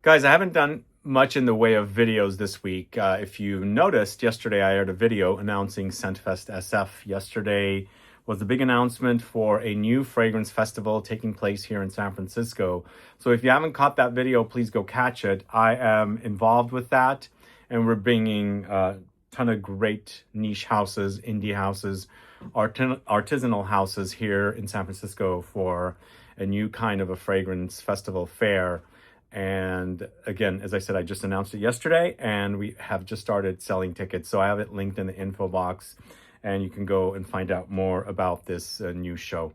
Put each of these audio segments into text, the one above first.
Guys, I haven't done much in the way of videos this week. If you noticed, yesterday I aired a video announcing SCENTFEST SF. Yesterday was the big announcement for a new fragrance festival taking place here in San Francisco. So if you haven't caught that video, please go catch it. I am involved with that, and we're bringing a ton of great niche houses, indie houses, artisanal houses here in San Francisco for a new kind of a fragrance festival fair. And again, as I said, I just announced it yesterday, and we have just started selling tickets. So I have it linked in the info box, and you can go and find out more about this new show.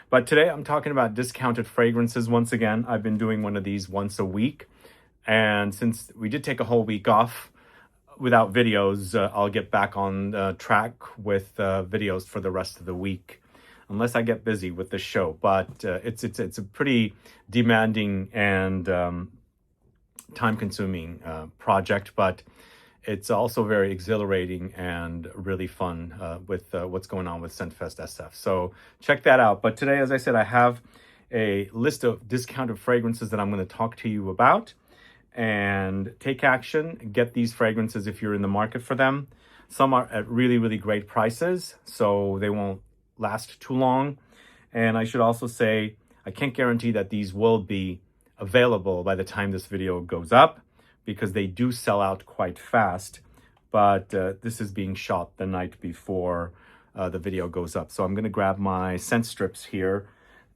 But today I'm talking about discounted fragrances. Once again, I've been doing one of these once a week. And since we did take a whole week off without videos, I'll get back on track with videos for the rest of the week, unless I get busy with the show. But it's a pretty demanding and time-consuming project, but it's also very exhilarating and really fun with what's going on with SCENTFEST SF. So check that out. But today, as I said, I have a list of discounted fragrances that I'm going to talk to you about. And take action, get these fragrances if you're in the market for them. Some are at really, really great prices, so they won't last too long. And I should also say, I can't guarantee that these will be available by the time this video goes up, because they do sell out quite fast. But this is being shot the night before the video goes up. So I'm going to grab my scent strips here,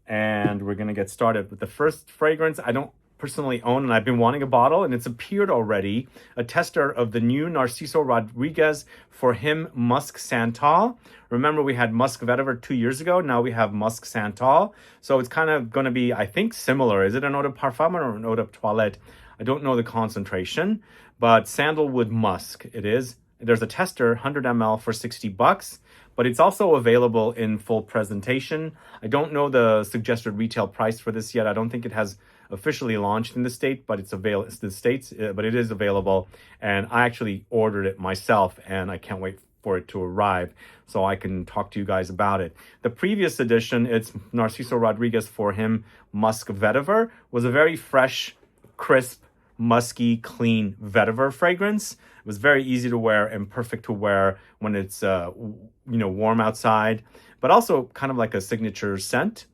and we're going to get started with the first fragrance. I don't personally own, and I've been wanting a bottle, and it's appeared already, a tester of the new Narciso Rodriguez For Him Musk Santal. Remember, we had Musk Vetiver 2 years ago. Now we have Musk Santal. So it's kind of going to be, I think, similar. Is it an eau de parfum or an eau de toilette? I don't know the concentration, but sandalwood musk it is. There's a tester, 100 ml for $60, but it's also available in full presentation. I don't know the suggested retail price for this yet. I don't think it has officially launched in the state, but it's available in the States, but it is available. And I actually ordered it myself, and I can't wait for it to arrive so I can talk to you guys about it. The previous edition, it's Narciso Rodriguez For Him Musk Vetiver, was a very fresh, crisp, musky, clean vetiver fragrance. It was very easy to wear and perfect to wear when it's warm outside, but also kind of like a signature scent.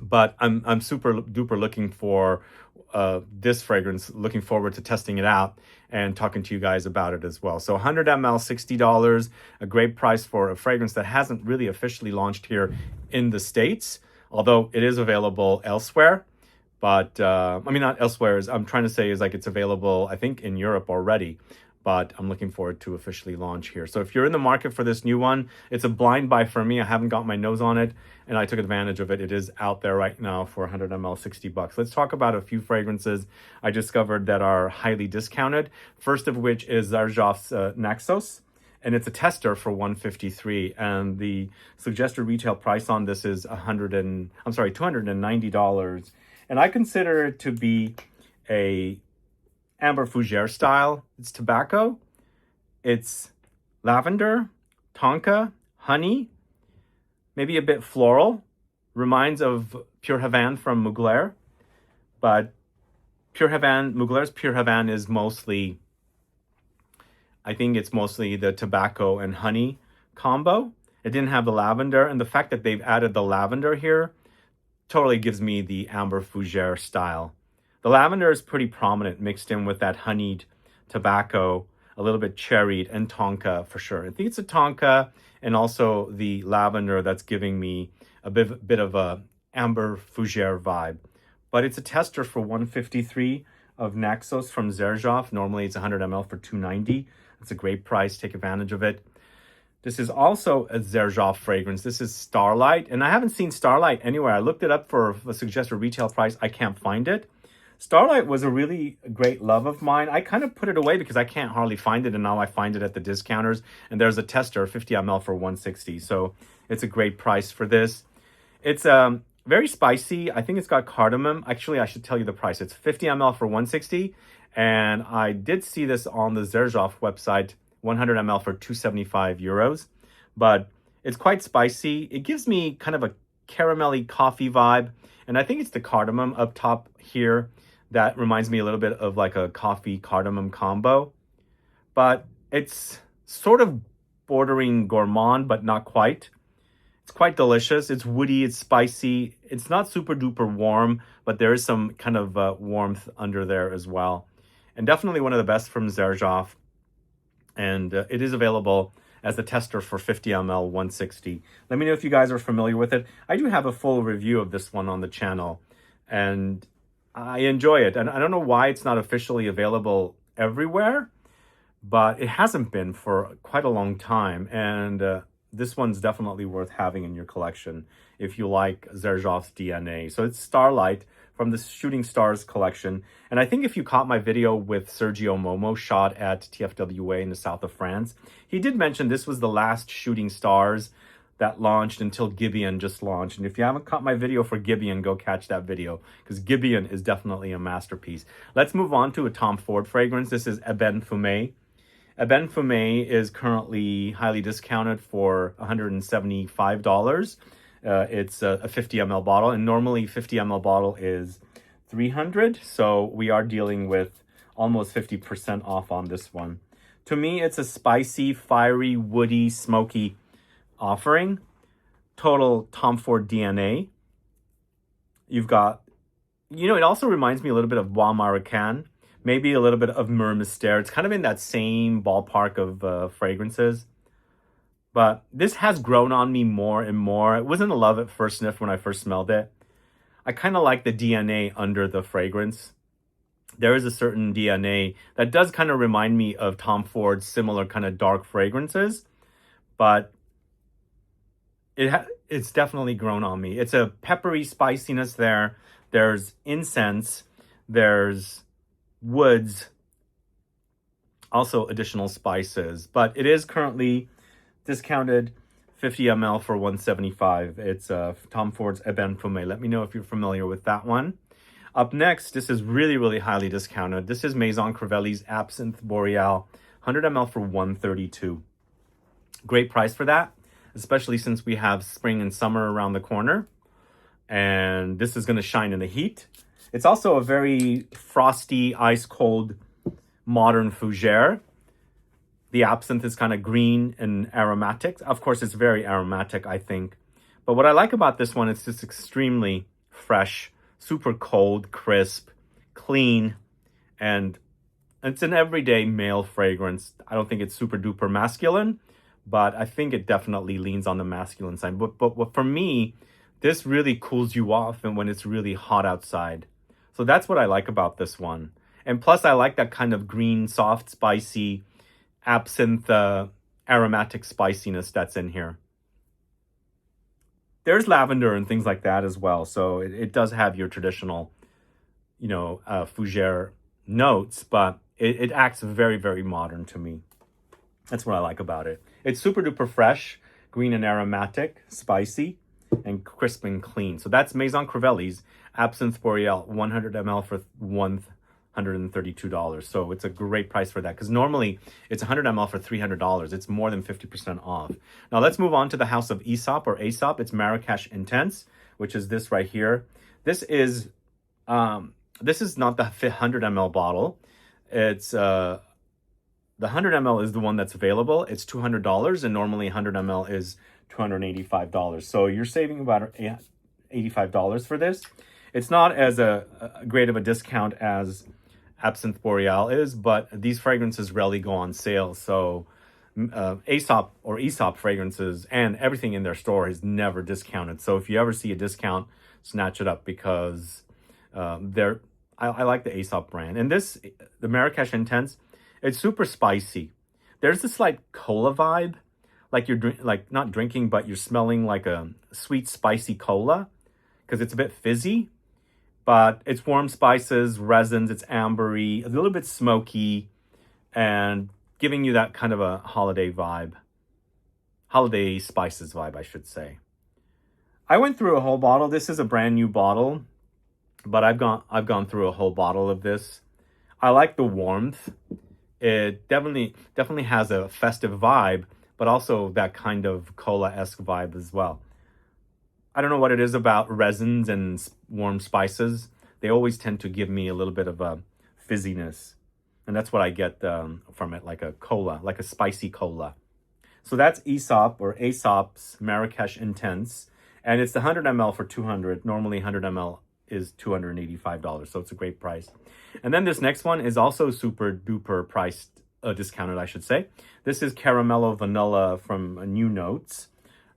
But I'm super duper looking for this fragrance, looking forward to testing it out and talking to you guys about it as well. So 100 ml, $60, a great price for a fragrance that hasn't really officially launched here in the States, although it is available elsewhere. But I mean, not elsewhere, I'm trying to say is like it's available, I think, in Europe already. But I'm looking forward to officially launch here. So if you're in the market for this new one, it's a blind buy for me. I haven't got my nose on it, and I took advantage of it. It is out there right now for 100 ml, $60. Let's talk about a few fragrances I discovered that are highly discounted. First of which is XERJOFF's NAXOS, and it's a tester for $153. And the suggested retail price on this is $290. And I consider it to be a Amber Fougere style. It's tobacco, it's lavender, tonka, honey, maybe a bit floral. Reminds of Pure Havane from Mugler, but Mugler's Pure Havane is mostly, I think it's mostly the tobacco and honey combo. It didn't have the lavender, and the fact that they've added the lavender here totally gives me the Amber Fougere style. The lavender is pretty prominent, mixed in with that honeyed tobacco, a little bit cherried, and tonka for sure. I think it's a tonka and also the lavender that's giving me a bit of a Amber Fougere vibe. But it's a tester for $153 of NAXOS from XERJOFF. Normally it's 100 ml for $290. It's a great price. Take advantage of it. This is also a XERJOFF fragrance. This is Starlight, and I haven't seen Starlight anywhere. I looked it up for a suggested retail price. I can't find it. Starlight was a really great love of mine. I kind of put it away because I can't hardly find it, and now I find it at the discounters. And there's a tester, 50 ml for $160. So it's a great price for this. It's very spicy. I think it's got cardamom. Actually, I should tell you the price. It's 50 ml for $160. And I did see this on the XERJOFF website, 100 ml for €275. But it's quite spicy. It gives me kind of a caramelly coffee vibe. And I think it's the cardamom up top here That reminds me a little bit of like a coffee cardamom combo, but it's sort of bordering gourmand, but not quite. It's quite delicious. It's woody, it's spicy. It's not super duper warm, but there is some kind of warmth under there as well. And definitely one of the best from XERJOFF. And it is available as a tester for 50 ml 160. Let me know if you guys are familiar with it. I do have a full review of this one on the channel, and I enjoy it. And I don't know why it's not officially available everywhere, but it hasn't been for quite a long time. And this one's definitely worth having in your collection if you like XERJOFF's DNA. So it's Starlight from the Shooting Stars collection. And I think if you caught my video with Sergio Momo, shot at TFWA in the south of France, he did mention this was the last Shooting Stars that launched until Gibeon just launched. And if you haven't caught my video for Gibeon, go catch that video, because Gibeon is definitely a masterpiece. Let's move on to a Tom Ford fragrance. This is Ebene Fume. Ebene Fume is currently highly discounted for $175. It's a 50 ml bottle, and normally 50 ml bottle is $300. So we are dealing with almost 50% off on this one. To me, it's a spicy, fiery, woody, smoky offering. Total Tom Ford DNA. You've got, it also reminds me a little bit of Bois Marocain. Maybe a little bit of Mur Mystère. It's kind of in that same ballpark of fragrances. But this has grown on me more and more. It wasn't a love at first sniff when I first smelled it. I kind of like the DNA under the fragrance. There is a certain DNA that does kind of remind me of Tom Ford's similar kind of dark fragrances. But it's definitely grown on me. It's a peppery spiciness there. There's incense. There's woods, also additional spices, but it is currently discounted 50 ml for $175. It's Tom Ford's Ebene Fume. Let me know if you're familiar with that one. Up next, this is really, really highly discounted. This is Maison Crivelli's Absinthe Boreale, 100 ml for $132. Great price for that, especially since we have spring and summer around the corner, and this is going to shine in the heat. It's also a very frosty, ice-cold, modern fougere. The absinthe is kind of green and aromatic. Of course, it's very aromatic, I think. But what I like about this one, it's just extremely fresh, super cold, crisp, clean, and it's an everyday male fragrance. I don't think it's super duper masculine, but I think it definitely leans on the masculine side. But for me, this really cools you off and when it's really hot outside. So that's what I like about this one. And plus, I like that kind of green, soft, spicy, absinthe, aromatic spiciness that's in here. There's lavender and things like that as well. So it does have your traditional, fougere notes, but it acts very, very modern to me. That's what I like about it. It's super duper fresh, green and aromatic, spicy, and crisp and clean. So that's Maison Crivelli's Absinthe Boreale, 100 ml for $132. So it's a great price for that, because normally it's 100 ml for $300. It's more than 50% off. Now let's move on to the house of AESOP or AESOP. It's Marrakech Intense, which is this right here. This is not the 100 ml bottle. It's the 100 ml is the one that's available. It's $200, and normally 100 ml is $285. So you're saving about $85 for this. It's not as great of a discount as Absinthe Boreale is, but these fragrances rarely go on sale. So AESOP or AESOP fragrances and everything in their store is never discounted. So if you ever see a discount, snatch it up, because I like the AESOP brand. And the Marrakech Intense, it's super spicy. There's this slight cola vibe, like you're not drinking, but you're smelling like a sweet, spicy cola, because it's a bit fizzy. But it's warm spices, resins, it's ambery, a little bit smoky, and giving you that kind of a holiday vibe. Holiday spices vibe, I should say. I went through a whole bottle. This is a brand new bottle, but I've gone through a whole bottle of this. I like the warmth. It definitely has a festive vibe, but also that kind of cola-esque vibe as well. I don't know what it is about resins and warm spices they always tend to give me a little bit of a fizziness. And that's what I get from it, like a cola, like a spicy cola. So that's AESOP or AESOP's Marrakech Intense. And it's the 100 ml for $200. Normally 100 ml is $285. So it's a great price. And then this next one is also super duper priced, discounted, I should say. This is Caramello Vanilla from New Notes.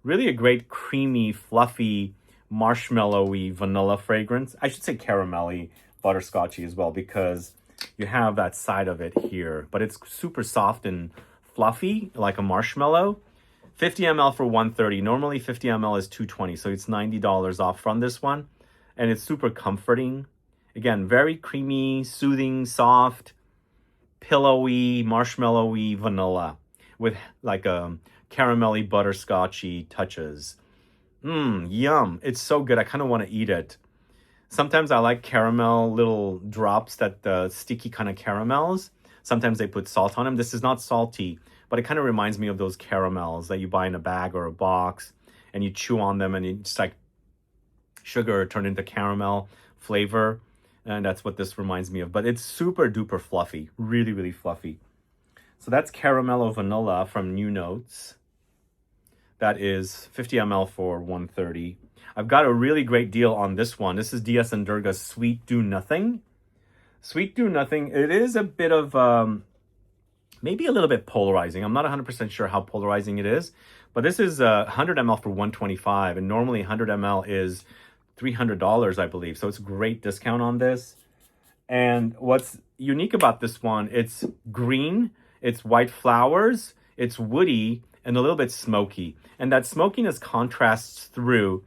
Really a great creamy, fluffy, marshmallowy vanilla fragrance. I should say caramelly, butterscotchy as well, because you have that side of it here. But it's super soft and fluffy, like a marshmallow. 50 ml for $130. Normally 50 ml is $220, so it's $90 off from this one. And it's super comforting. Again, very creamy, soothing, soft, pillowy, marshmallowy vanilla with like a caramelly, butterscotchy touches. Yum. It's so good. I kind of want to eat it. Sometimes I like caramel little drops, that sticky kind of caramels. Sometimes they put salt on them. This is not salty, but it kind of reminds me of those caramels that you buy in a bag or a box and you chew on them and it's like sugar turned into caramel flavor. And that's what this reminds me of. But it's super duper fluffy. Really, really fluffy. So that's Caramello Vanilla from New Notes. That is 50 ml for $130. I've got a really great deal on this one. This is DS & Durga's Sweet Do Nothing. Sweet Do Nothing, it is a bit of, maybe a little bit polarizing. I'm not 100% sure how polarizing it is. But this is 100 ml for $125. And normally 100 ml is $300, I believe. So it's a great discount on this. And what's unique about this one, it's green, it's white flowers, it's woody, and a little bit smoky. And that smokiness contrasts through,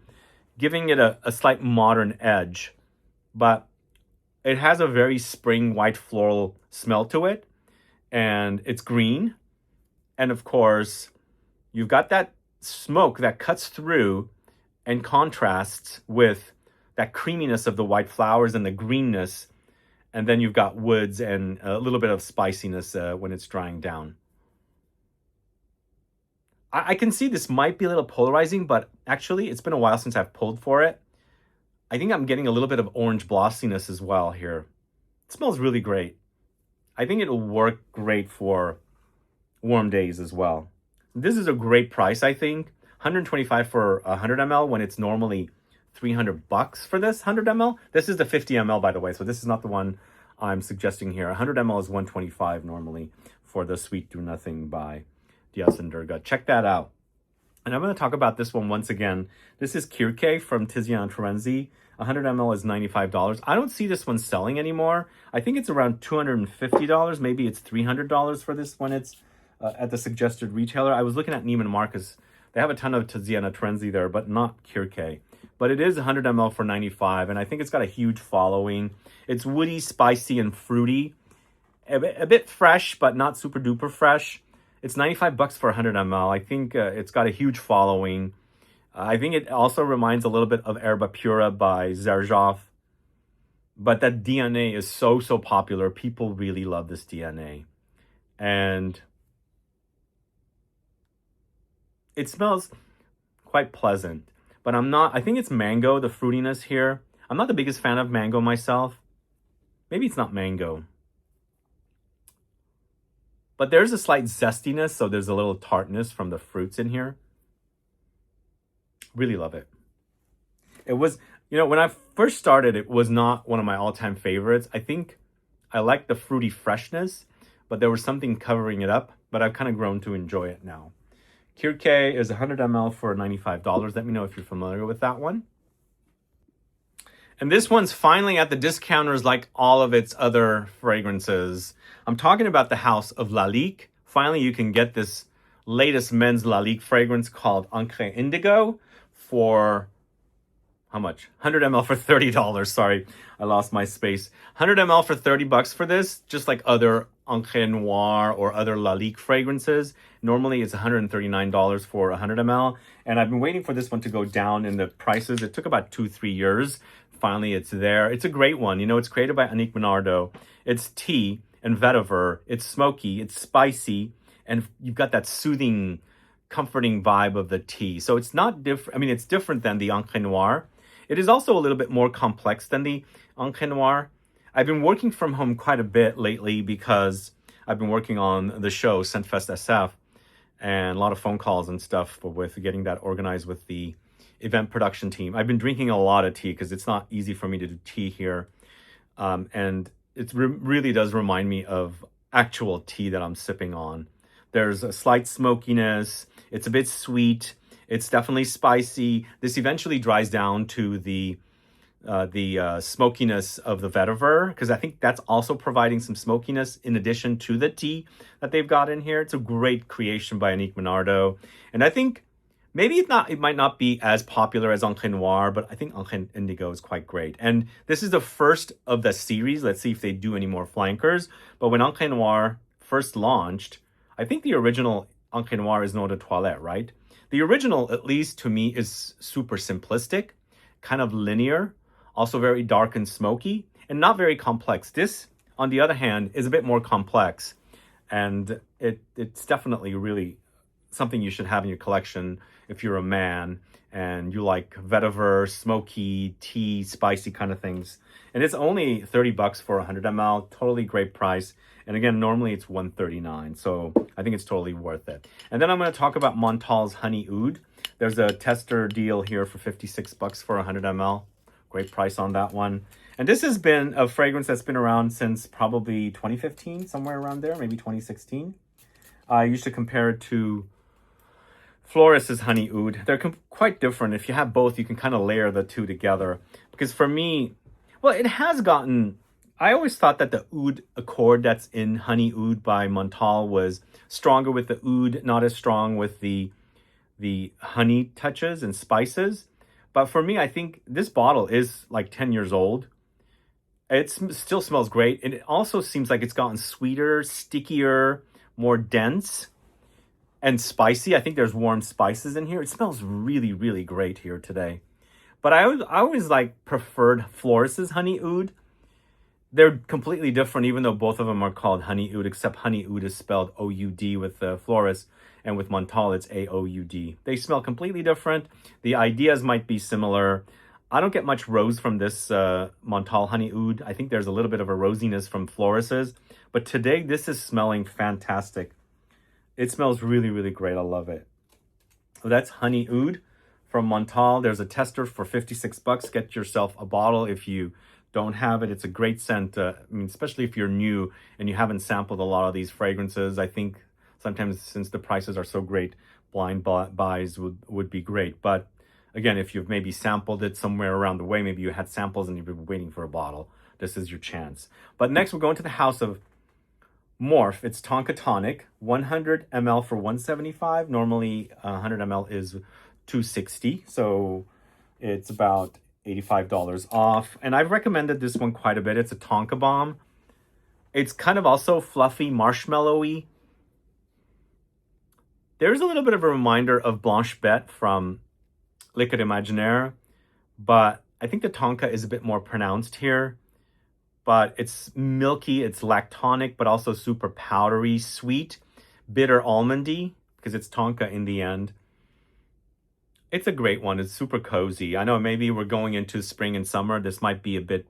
giving it a slight modern edge. But it has a very spring white floral smell to it. And it's green. And of course, you've got that smoke that cuts through and contrasts with that creaminess of the white flowers and the greenness. And then you've got woods and a little bit of spiciness when it's drying down. I can see this might be a little polarizing, but actually it's been a while since I've pulled for it. I think I'm getting a little bit of orange glossiness as well here. It smells really great. I think it'll work great for warm days as well. This is a great price, I think. $125 for 100 ml when it's normally $300 for this 100 ml. This is the 50 ml, by the way, so this is not the one I'm suggesting here. 100 ml is $125 normally for the Sweet Do Nothing by DS & Durga. Check that out. And I'm going to talk about this one once again. This is KIRKE from TIZIANA TERENZI. 100 ml is $95. I don't see this one selling anymore. I think it's around $250. Maybe it's $300 for this when it's at the suggested retailer. I was looking at Neiman Marcus. They have a ton of TIZIANA TERENZI there, but not KIRKE. But it is 100 ml for $95, and I think it's got a huge following. It's woody, spicy, and fruity. A bit fresh, but not super duper fresh. It's $95 for 100 ml. I think it's got a huge following. I think it also reminds a little bit of Erba Pura by XERJOFF. But that DNA is so popular. People really love this DNA. And it smells quite pleasant. But I think it's mango, the fruitiness here. I'm not the biggest fan of mango myself. Maybe it's not mango. But there's a slight zestiness, so there's a little tartness from the fruits in here. Really love it. It was, when I first started, it was not one of my all-time favorites. I think I like the fruity freshness, but there was something covering it up. But I've kind of grown to enjoy it now. KIRKE is 100 ml for $95. Let me know if you're familiar with that one. And this one's finally at the discounters like all of its other fragrances. I'm talking about the house of LALIQUE. Finally, you can get this latest men's LALIQUE fragrance called Encre Indigo for, how much? 100 ml for $30. Sorry, I lost my space. 100 ml for $30 for this, just like other Encre Noir or other LALIQUE fragrances. Normally, it's $139 for 100 ml. And I've been waiting for this one to go down in the prices. It took about 2-3 years. Finally, it's there. It's a great one. It's created by Annick Menardo. It's tea and vetiver. It's smoky. It's spicy. And you've got that soothing, comforting vibe of the tea. So it's not different. I mean, it's different than the Encre Noir. It is also a little bit more complex than the Encre Noir. I've been working from home quite a bit lately because I've been working on the show, SCENTFEST SF, and a lot of phone calls and stuff with getting that organized with the event production team. I've been drinking a lot of tea because it's not easy for me to do tea here. And it really does remind me of actual tea that I'm sipping on. There's a slight smokiness. It's a bit sweet. It's definitely spicy. This eventually dries down to the smokiness of the vetiver, because I think that's also providing some smokiness in addition to the tea that they've got in here. It's a great creation by Annick Menardo. And I think maybe it might not be as popular as Encre Noir, but I think Encre Indigo is quite great. And this is the first of the series. Let's see if they do any more flankers. But when Encre Noir first launched, I think the original Encre Noir is Eau de Toilette, right? The original, at least to me, is super simplistic, kind of linear, also very dark and smoky, and not very complex. This, on the other hand, is a bit more complex. And it's definitely really something you should have in your collection if you're a man and you like vetiver, smoky, tea, spicy kind of things. And it's only $30 for 100 ml, totally great price. And again, normally it's $139, so I think it's totally worth it. And then I'm going to talk about Montale's Honey Oud. There's a tester deal here for $56 for 100 ml. Great price on that one. And this has been a fragrance that's been around since probably 2015, somewhere around there, maybe 2016. I used to compare it to Floris's Honey Oud. They're quite different. If you have both, you can kind of layer the two together. Because for me, well, it has gotten... I always thought that the oud accord that's in Honey Oud by Montale was stronger with the oud, not as strong with the honey touches and spices. But for me, I think this bottle is like 10 years old. It still smells great. And it also seems like it's gotten sweeter, stickier, more dense, and spicy. I think there's warm spices in here. It smells really, really great here today. But I always like preferred Floris's Honey Oud. They're completely different, even though both of them are called Honey Oud, except Honey Oud is spelled O-U-D with Floris, and with Montale, it's A-O-U-D. They smell completely different. The ideas might be similar. I don't get much rose from this Montale Honey Oud. I think there's a little bit of a rosiness from Floris's. But today, this is smelling fantastic. It smells really, really great. I love it. So that's Honey Oud from Montale. There's a tester for $56. Get yourself a bottle if you don't have it. It's a great scent. I mean, especially if you're new and you haven't sampled a lot of these fragrances. I think sometimes, since the prices are so great, blind buys would be great. But again, if you've maybe sampled it somewhere around the way, maybe you had samples and you've been waiting for a bottle, this is your chance. But next, we're going to the house of MORPH. It's Tonka Tonic, 100 ml for $175. Normally, 100 ml is $260. So it's about $85 off. And I've recommended this one quite a bit. It's a Tonka bomb. It's kind of also fluffy, marshmallowy. There's a little bit of a reminder of Blanche Bête from Liquid Imaginaire, but I think the Tonka is a bit more pronounced here. But it's milky, it's lactonic, but also super powdery, sweet, bitter almondy, because it's Tonka in the end. It's a great one. It's super cozy. I know maybe we're going into spring and summer. This might be a bit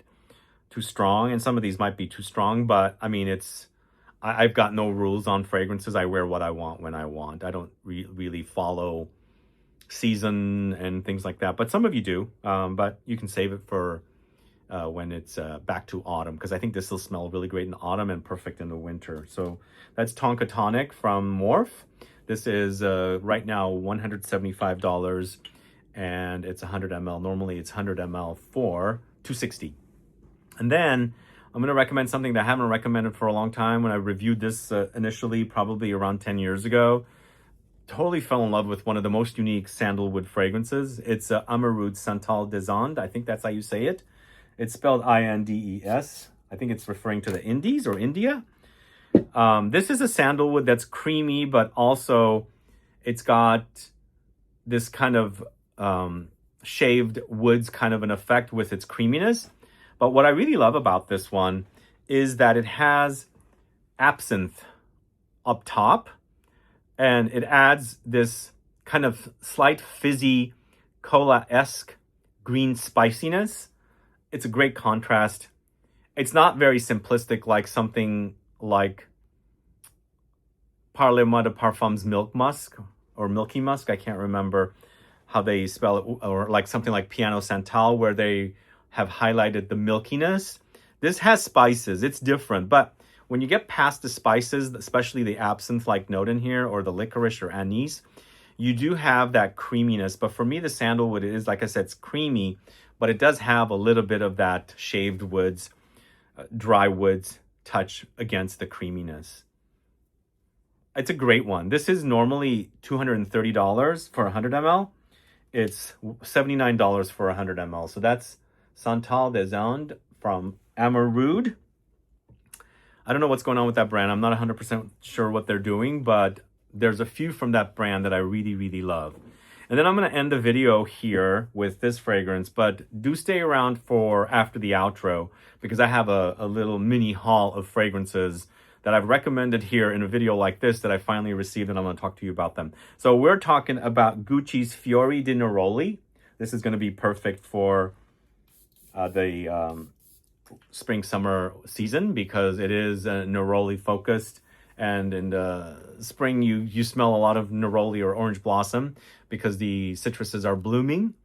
too strong, and some of these might be too strong, but I mean, I've got no rules on fragrances. I wear what I want when I want. I don't really follow season and things like that, but some of you do. But you can save it for when it's back to autumn, because I think this will smell really great in autumn and perfect in the winter. So that's Tonka Tonic from MORPH. This is right now $175, and it's 100 ml. Normally it's 100 ml for $260. And then I'm going to recommend something that I haven't recommended for a long time. When I reviewed this initially, probably around 10 years ago, totally fell in love with one of the most unique sandalwood fragrances. It's AMOUROUD SANTAL DES INDES. I think that's how you say it. It's spelled I-N-D-E-S. I think it's referring to the Indies or India. This is a sandalwood that's creamy, but also it's got this kind of shaved woods kind of an effect with its creaminess. But what I really love about this one is that it has absinthe up top, and it adds this kind of slight fizzy cola-esque green spiciness. It's a great contrast. It's not very simplistic like something like Parlement de Parfums Milk Musk or Milky Musk. I can't remember how they spell it. Or like something like Piano Santal, where they have highlighted the milkiness. This has spices. It's different. But when you get past the spices, especially the absinthe-like note in here, or the licorice or anise, you do have that creaminess. But for me, the sandalwood, it is, like I said, it's creamy, but it does have a little bit of that shaved woods, dry woods touch against the creaminess. It's a great one. This is normally $230 for 100 ml. It's $79 for 100 ml. So that's Santal des Indes from AMOUROUD. I don't know what's going on with that brand. I'm not 100% sure what they're doing, but there's a few from that brand that I really, really love. And then I'm going to end the video here with this fragrance, but do stay around for after the outro, because I have a little mini haul of fragrances that I've recommended here in a video like this that I finally received, and I'm going to talk to you about them. So we're talking about Gucci's Fiori di Neroli. This is going to be perfect for the spring-summer season, because it is neroli focused. And in the spring, you smell a lot of neroli or orange blossom because the citruses are blooming.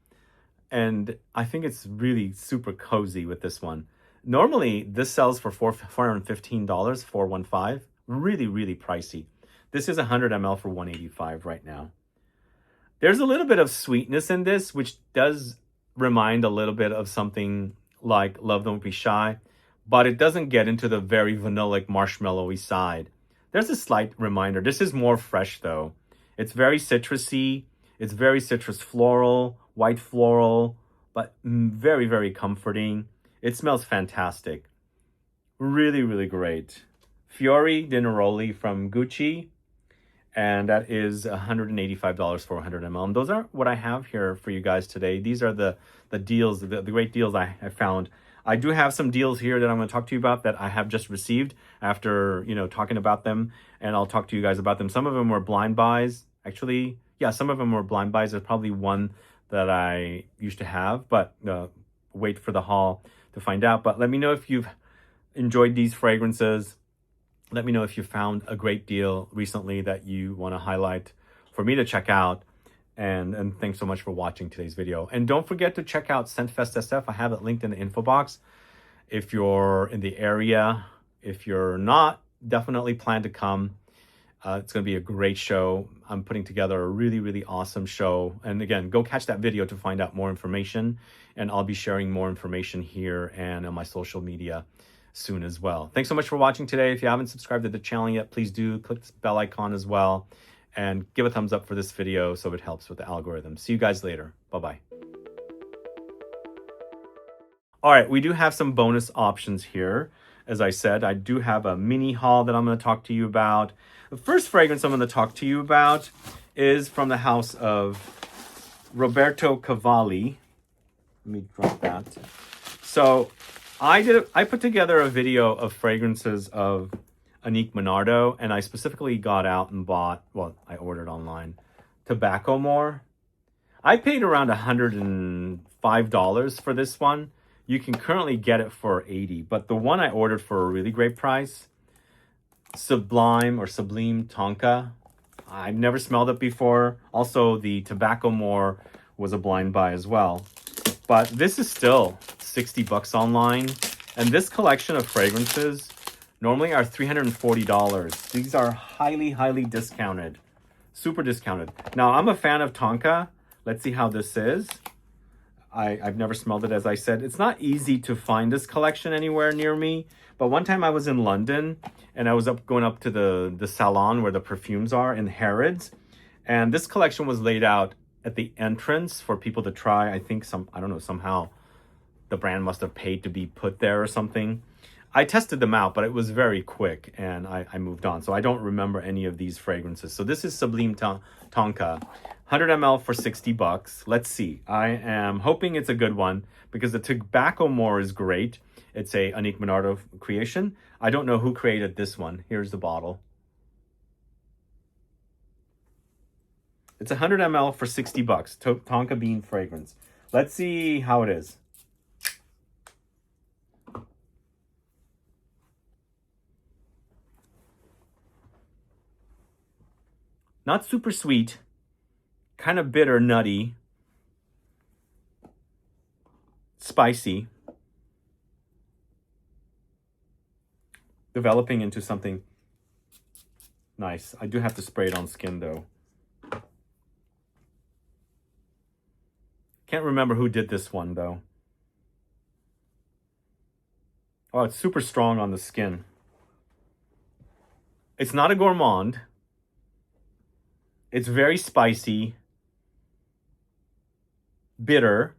And I think it's really super cozy with this one. Normally, this sells for $415, $415. Really, really pricey. This is 100 ml for $185 right now. There's a little bit of sweetness in this, which does remind a little bit of something like Love Don't Be Shy, but it doesn't get into the very vanillic, marshmallowy side. There's a slight reminder. This is more fresh, though. It's very citrusy. It's very citrus floral, white floral, but very, very comforting. It smells fantastic. Really, really great. Fiori di Neroli from Gucci. And that is $185 for 100 ml. And those are what I have here for you guys today. These are the deals, the great deals I found. I do have some deals here that I'm going to talk to you about that I have just received after, talking about them. And I'll talk to you guys about them. Some of them were blind buys. Actually, yeah, some of them were blind buys. There's probably one that I used to have, but wait for the haul to find out. But let me know if you've enjoyed these fragrances. Let me know if you found a great deal recently that you want to highlight for me to check out. And thanks so much for watching today's video. And don't forget to check out SCENTFEST SF. I have it linked in the info box. If you're in the area, if you're not, definitely plan to come. It's going to be a great show. I'm putting together a really, really awesome show. And again, go catch that video to find out more information. And I'll be sharing more information here and on my social media soon as well. Thanks so much for watching today. If you haven't subscribed to the channel yet, please do click this bell icon as well. And give a thumbs up for this video so it helps with the algorithm. See you guys later. Bye-bye. All right, we do have some bonus options here. As I said, I do have a mini haul that I'm going to talk to you about. The first fragrance I'm going to talk to you about is from the house of Roberto Cavalli. Let me drop that. So I put together a video of fragrances of Anique Minardo, and I specifically got out and bought, well, I ordered online, Tobaccomore. I paid around $105 for this one. You can currently get it for $80, but the one I ordered for a really great price, Sublime Tonka. I've never smelled it before. Also, the Tobaccomore was a blind buy as well. But this is still $60 online. And this collection of fragrances normally are $340. These are highly, highly discounted. Super discounted. Now, I'm a fan of Tonka. Let's see how this is. I've never smelled it, as I said. It's not easy to find this collection anywhere near me. But one time I was in London, and I was going up to the salon where the perfumes are in Harrods. And this collection was laid out at the entrance for people to try. I think I don't know, somehow the brand must have paid to be put there or something. I tested them out, but it was very quick, and I moved on. So I don't remember any of these fragrances. So this is Sublime Tonka, 100 ml for $60. Let's see. I am hoping it's a good one because the Tobaccomore is great. It's a Anique Minardo creation. I don't know who created this one. Here's the bottle. It's 100 ml for $60. Tonka bean fragrance. Let's see how it is. Not super sweet, kind of bitter, nutty, spicy, developing into something nice. I do have to spray it on skin though. Can't remember who did this one though. Oh, it's super strong on the skin. It's not a gourmand. It's very spicy, bittersweet,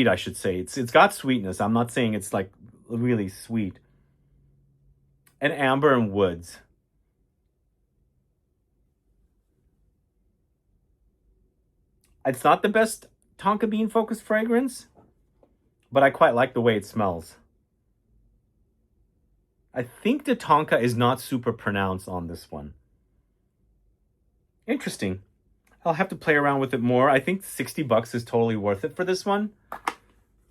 I should say. It's got sweetness. I'm not saying it's like really sweet. And amber and woods. It's not the best tonka bean focused fragrance, but I quite like the way it smells. I think the tonka is not super pronounced on this one. Interesting. I'll have to play around with it more. I think 60 bucks is totally worth it for this one.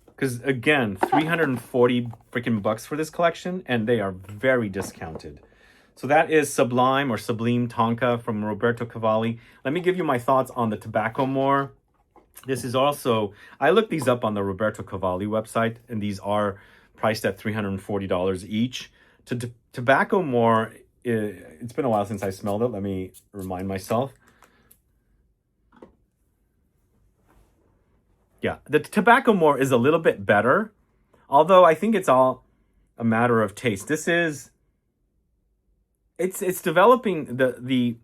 Because again, 340 freaking bucks for this collection, and they are very discounted. So that is Sublime or Sublime Tonka from Roberto Cavalli. Let me give you my thoughts on the Tobacco More. This is also, I looked these up on the Roberto Cavalli website, and these are priced at $340 each. Tobacco More, it's been a while since I smelled it. Let me remind myself. Yeah, the Tobacco More is a little bit better, although I think it's all a matter of taste. This is, it's developing, the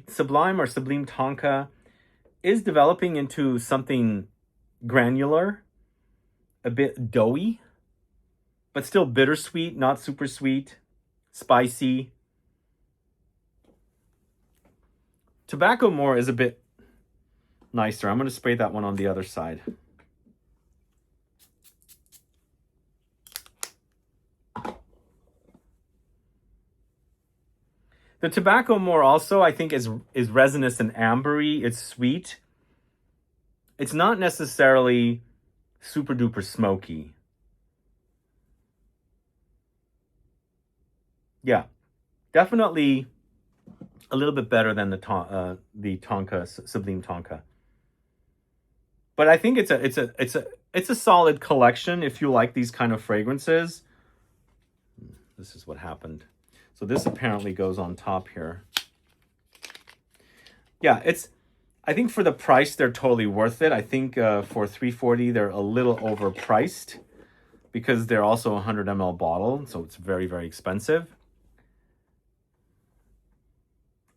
Sublime or Sublime Tonka is developing into something granular, a bit doughy, but still bittersweet, not super sweet, spicy. Tobacco More is a bit nicer. I'm going to spray that one on the other side. The Tobacco More also, I think, is resinous and ambery. It's sweet. It's not necessarily super duper smoky. Yeah, definitely a little bit better than the Tonka, Sublime Tonka. But I think it's a solid collection if you like these kind of fragrances. This is what happened. So this apparently goes on top here. Yeah, I think for the price, they're totally worth it. I think for $340, they're a little overpriced because they're also a 100 ml bottle. So it's very, very expensive.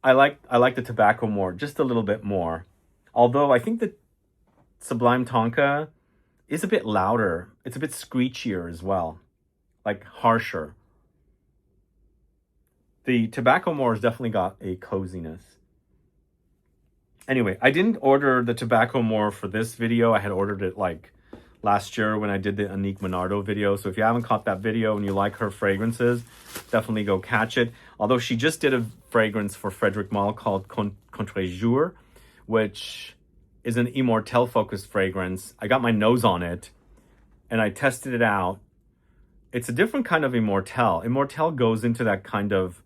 I like the Tobacco More just a little bit more. Although I think the Sublime Tonka is a bit louder. It's a bit screechier as well, like harsher. The Tobacco More has definitely got a coziness. Anyway, I didn't order the Tobacco More for this video. I had ordered it like last year when I did the Annick Monardo video. So if you haven't caught that video and you like her fragrances, definitely go catch it. Although she just did a fragrance for Frederic Malle called Contre-Jour, which is an Immortelle focused fragrance. I got my nose on it and I tested it out. It's a different kind of Immortelle. Immortelle goes into that kind of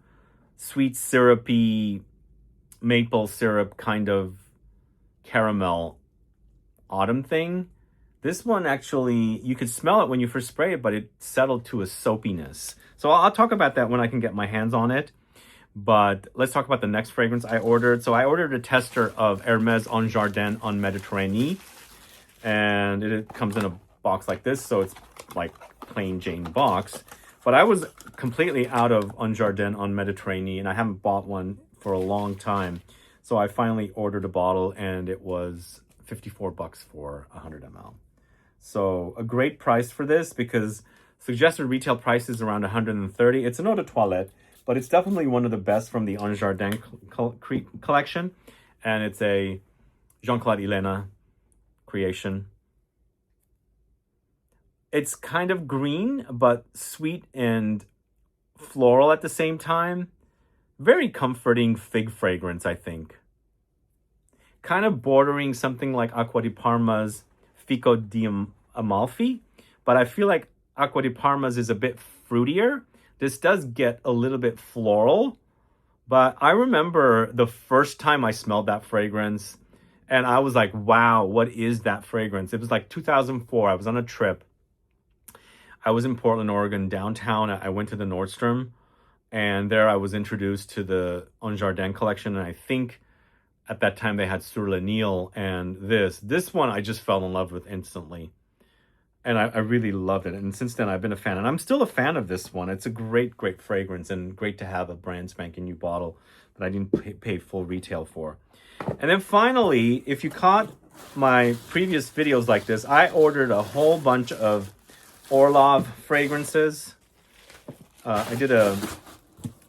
sweet syrupy maple syrup kind of caramel autumn thing. This one actually, you could smell it when you first spray it, but it settled to a soapiness. So I'll talk about that when I can get my hands on it. But let's talk about the next fragrance I ordered. So I ordered a tester of Hermes En Jardin en Méditerranée. And it comes in a box like this. So it's like plain Jane box. But I was completely out of En Jardin en Méditerranée. And I haven't bought one for a long time. So I finally ordered a bottle. And it was 54 bucks for 100 ml. So a great price for this because suggested retail price is around 130. It's an eau de toilette, but it's definitely one of the best from the En Jardin collection. And it's a Jean-Claude Elena creation. It's kind of green, but sweet and floral at the same time. Very comforting fig fragrance, I think. kind of bordering something like Acqua di Parma's Fico di Amalfi, but I feel like Acqua di Parma's is a bit fruitier. This does get a little bit floral, but I remember the first time I smelled that fragrance, and I was like, wow, what is that fragrance? It was like 2004. I was on a trip. I was in Portland, Oregon, downtown. I went to the Nordstrom, and there I was introduced to the On Jardin collection, and I think at that time they had Sur le Nil, and this one I just fell in love with instantly. And I really loved it. And since then, I've been a fan. And I'm still a fan of this one. It's a great, great fragrance, and great to have a brand spanking new bottle that I didn't pay full retail for. And then finally, if you caught my previous videos like this, I ordered a whole bunch of Orlov fragrances. I did a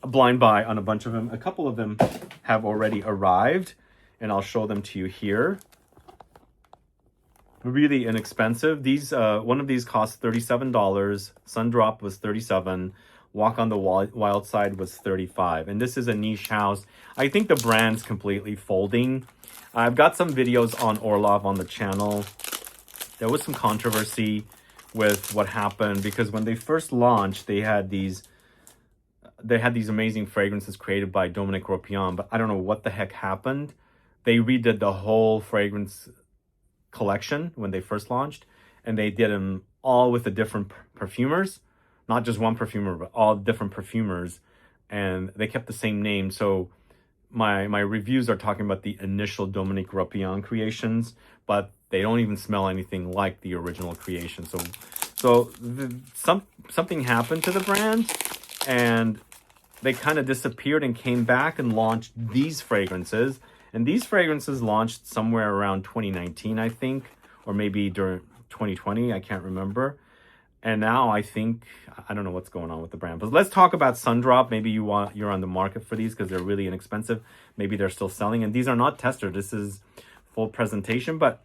blind buy on a bunch of them. A couple of them have already arrived, and I'll show them to you here. Really inexpensive. These one of these cost $37. Sun Drop was $37. Walk on the Wild Side was $35. And this is a niche house. I think the brand's completely folding. I've got some videos on Orlov on the channel. There was some controversy with what happened because when they first launched, they had these amazing fragrances created by Dominique Ropion, but I don't know what the heck happened. They redid the whole fragrance collection when they first launched, and they did them all with the different perfumers, not just one perfumer, but all different perfumers, and they kept the same name. So my reviews are talking about the initial Dominique Ropion creations, but they don't even smell anything like the original creation. So something happened to the brand, and they kind of disappeared and came back and launched these fragrances. And these fragrances launched somewhere around 2019, I think, or maybe during 2020. I can't remember. And now I don't know what's going on with the brand. But let's talk about Sun Drop. Maybe you're on the market for these because they're really inexpensive. Maybe they're still selling. And these are not tester. This is full presentation. But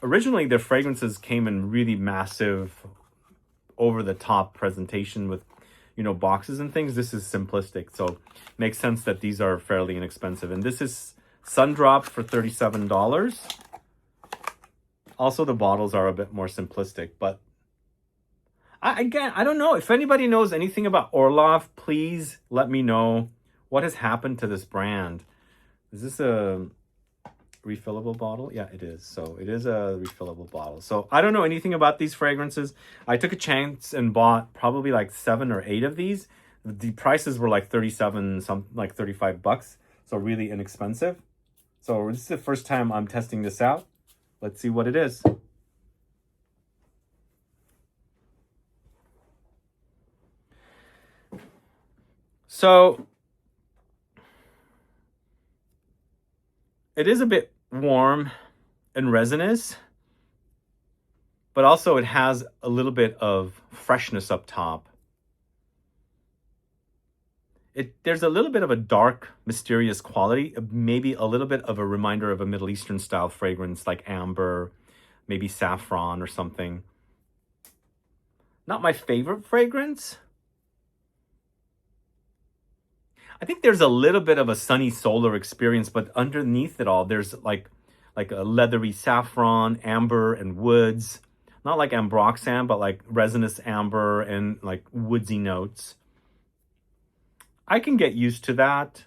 originally, their fragrances came in really massive, over-the-top presentation with, boxes and things. This is simplistic. So makes sense that these are fairly inexpensive. And this is Sun Drop for $37. Also, the bottles are a bit more simplistic, but I don't know. If anybody knows anything about Orlov, please let me know what has happened to this brand. Is this a refillable bottle? Yeah, it is. So it is a refillable bottle. So I don't know anything about these fragrances. I took a chance and bought probably like 7 or 8 of these. The prices were like 37, something like $35. So really inexpensive. So this is the first time I'm testing this out. Let's see what it is. So it is a bit warm and resinous, but also it has a little bit of freshness up top. There's a little bit of a dark, mysterious quality, maybe a little bit of a reminder of a Middle Eastern style fragrance like amber, maybe saffron or something. Not my favorite fragrance. I think there's a little bit of a sunny solar experience, but underneath it all, there's like a leathery saffron, amber, and woods. Not like ambroxan, but like resinous amber and like woodsy notes. I can get used to that.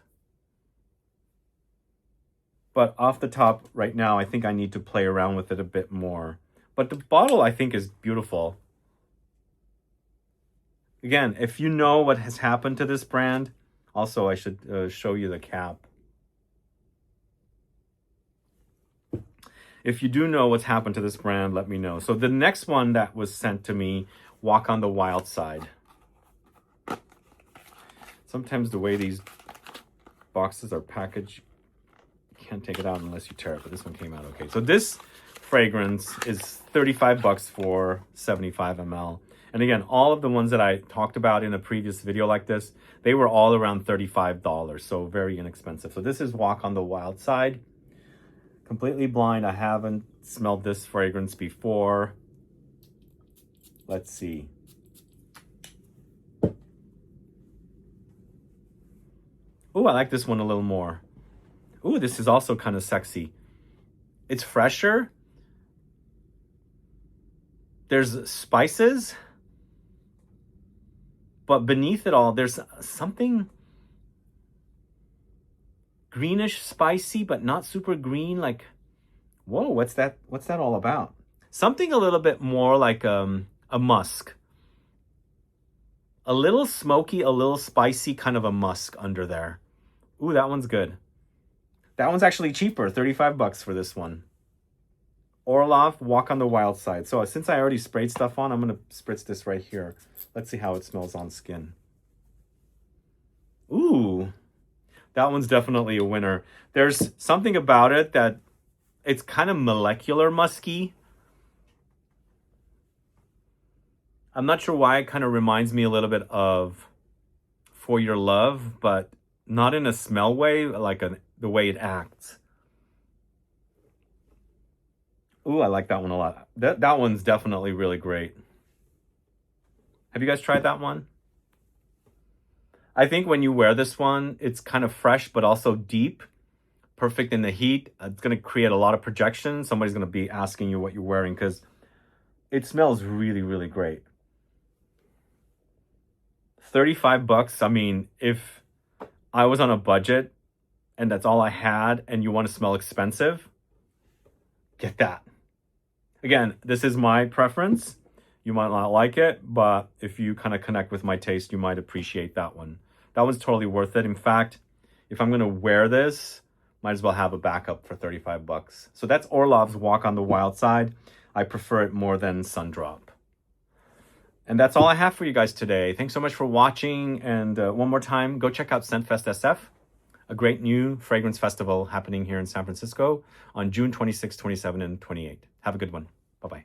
But off the top right now, I think I need to play around with it a bit more. But the bottle, I think, is beautiful. Again, if you know what has happened to this brand, also I should show you the cap. If you do know what's happened to this brand, let me know. So the next one that was sent to me, Walk on the Wild Side. Sometimes the way these boxes are packaged, you can't take it out unless you tear it, but this one came out okay. So this fragrance is $35 for 75 ml. And again, all of the ones that I talked about in a previous video like this, they were all around $35, so very inexpensive. So this is Walk on the Wild Side. Completely blind. I haven't smelled this fragrance before. Let's see. Ooh, I like this one a little more. Ooh, this is also kind of sexy. It's fresher. There's spices. But beneath it all, there's something greenish, spicy, but not super green. Like, whoa, what's that? What's that all about? Something a little bit more like a musk. A little smoky, a little spicy, kind of a musk under there. Ooh, that one's good. That one's actually cheaper, 35 bucks for this one. Orlov, Walk on the Wild Side. So since I already sprayed stuff on, I'm going to spritz this right here. Let's see how it smells on skin. Ooh, that one's definitely a winner. There's something about it that it's kind of molecular musky. I'm not sure why. It kind of reminds me a little bit of For Your Love, but not in a smell way, like the way it acts. Ooh, I like that one a lot. That one's definitely really great. Have you guys tried that one? I think when you wear this one, it's kind of fresh, but also deep. Perfect in the heat. It's going to create a lot of projection. Somebody's going to be asking you what you're wearing because it smells really, really great. 35 bucks. I mean, if I was on a budget and that's all I had and you want to smell expensive, get that. Again, this is my preference. You might not like it, but if you kind of connect with my taste, you might appreciate that one. That one's totally worth it. In fact, if I'm going to wear this, might as well have a backup for 35 bucks. So that's Orlov's Walk on the Wild Side. I prefer it more than Sun Drop. And that's all I have for you guys today. Thanks so much for watching. And one more time, go check out SCENTFEST SF, a great new fragrance festival happening here in San Francisco on June 26, 27, and 28. Have a good one. Bye-bye.